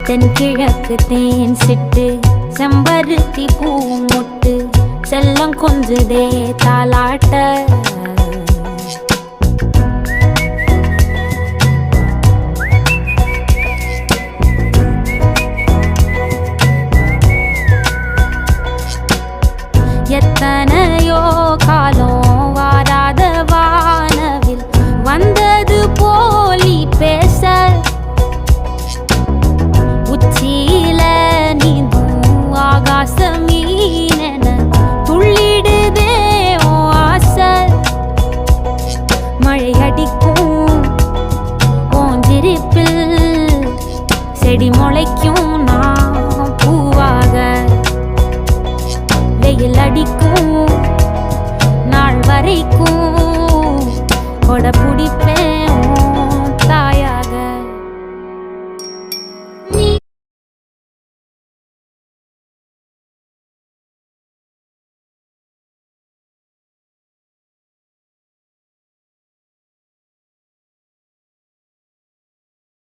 தென்கிழக்கு தேன் சிட்டு செம்பருத்தி பூ முட்டு செல்லம் கொஞ்சுதே தாலாட்ட எத்தனையோ காலம் வாராத வானவில் வந்தது போலி பேச உச்சியில நீந்தும் ஆகாச மீனென துள்ளிடுதே ஓ ஆசை மழை அடிக்கும் ஓஞ்சிருப்பில் செடி முளைக்கும் நான் பூவாக வெயில் அடிக்கும் நாள் வரைக்கும் கொடை பிடிப்பேன்